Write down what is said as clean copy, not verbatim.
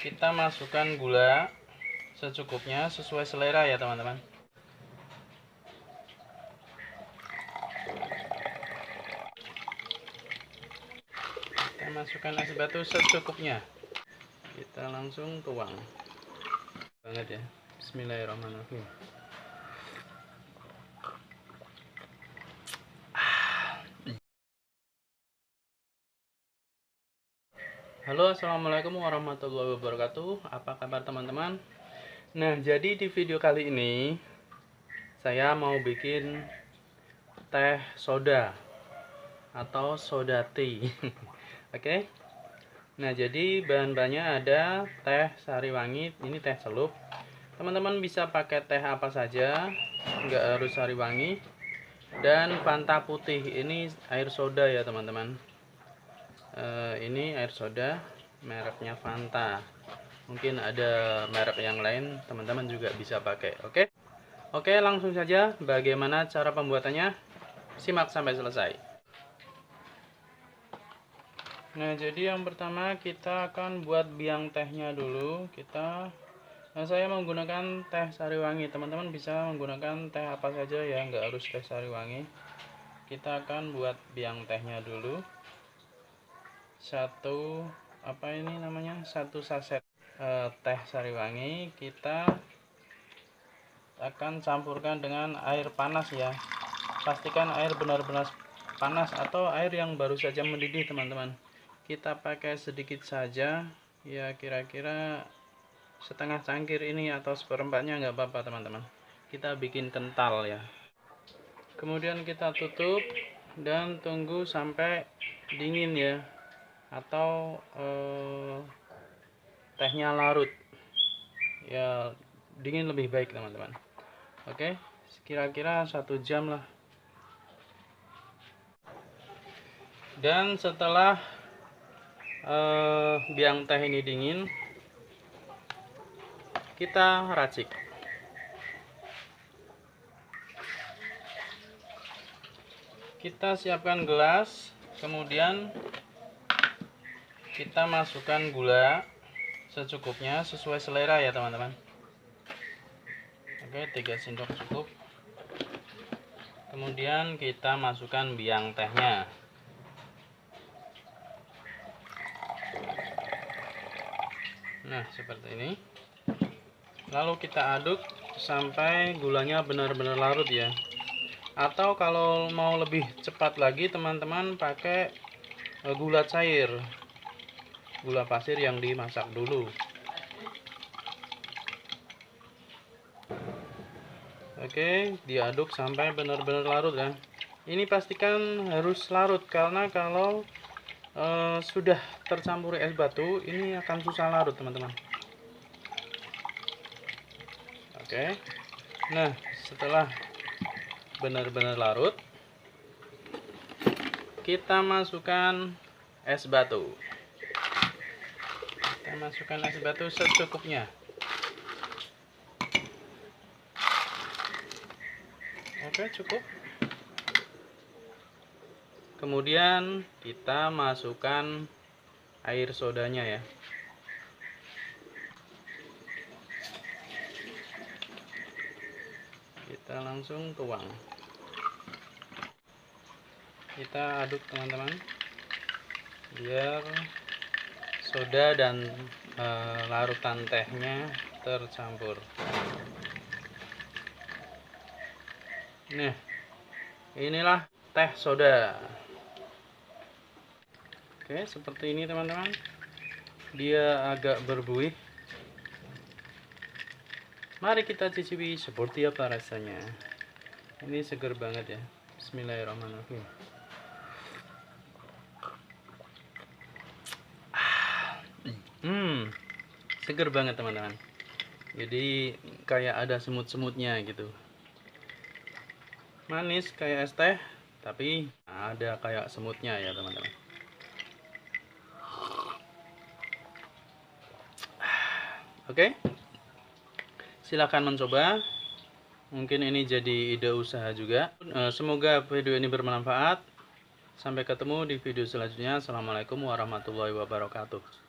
kita masukkan gula secukupnya sesuai selera ya teman-teman. Kita masukkan es batu secukupnya. Kita langsung tuang. Banget ya. Bismillahirrahmanirrahim. Halo, assalamualaikum warahmatullahi wabarakatuh. Apa kabar teman-teman? Nah, jadi di video kali ini saya mau bikin teh soda atau soda tea. Oke. Nah, jadi bahan-bahannya ada teh sariwangi, ini teh celup. Teman-teman bisa pakai teh apa saja, nggak harus sariwangi. Dan Fanta putih, ini air soda ya teman-teman. Ini air soda mereknya Fanta. Mungkin ada merek yang lain, teman-teman juga bisa pakai. Oke, langsung saja bagaimana cara pembuatannya. Simak sampai selesai. Nah, jadi yang pertama kita akan buat biang tehnya dulu. Saya menggunakan teh sariwangi. Teman-teman bisa menggunakan teh apa saja ya, nggak harus teh sariwangi. Kita akan buat biang tehnya dulu. Satu saset teh sariwangi kita akan campurkan dengan air panas ya. Pastikan air benar-benar panas atau air yang baru saja mendidih teman-teman. Kita pakai sedikit saja ya, kira-kira setengah cangkir ini atau seperempatnya nggak apa-apa teman-teman. Kita bikin kental ya. Kemudian kita tutup dan tunggu sampai dingin ya, atau tehnya larut ya, dingin lebih baik teman-teman. Oke, kira-kira 1 jam lah. Dan setelah biang teh ini dingin, kita racik. Kita siapkan gelas, kemudian kita masukkan gula secukupnya sesuai selera ya teman-teman. Oke, 3 sendok cukup. Kemudian kita masukkan biang tehnya. Nah, seperti ini. Lalu kita aduk sampai gulanya benar-benar larut ya. Atau kalau mau lebih cepat lagi teman-teman pakai gula cair, gula pasir yang dimasak dulu. Oke, diaduk sampai benar-benar larut ya. Ini pastikan harus larut, karena kalau sudah tercampur es batu ini akan susah larut teman-teman. Oke. Nah, setelah benar-benar larut, kita masukkan es batu. Kita masukkan es batu secukupnya. Oke, cukup. Kemudian kita masukkan air sodanya ya. Kita langsung tuang. Kita aduk teman-teman, biar soda dan larutan tehnya tercampur. Nah, inilah teh soda. Oke, seperti ini teman-teman. Dia agak berbuih. Mari kita cicipi seperti apa rasanya. Ini seger banget ya. Bismillahirrahmanirrahim. Seger banget teman-teman. Jadi kayak ada semut-semutnya gitu. Manis kayak es teh, tapi ada kayak semutnya ya teman-teman. Oke, silakan mencoba. Mungkin ini jadi ide usaha juga. Semoga video ini bermanfaat. Sampai ketemu di video selanjutnya. Assalamualaikum warahmatullahi wabarakatuh.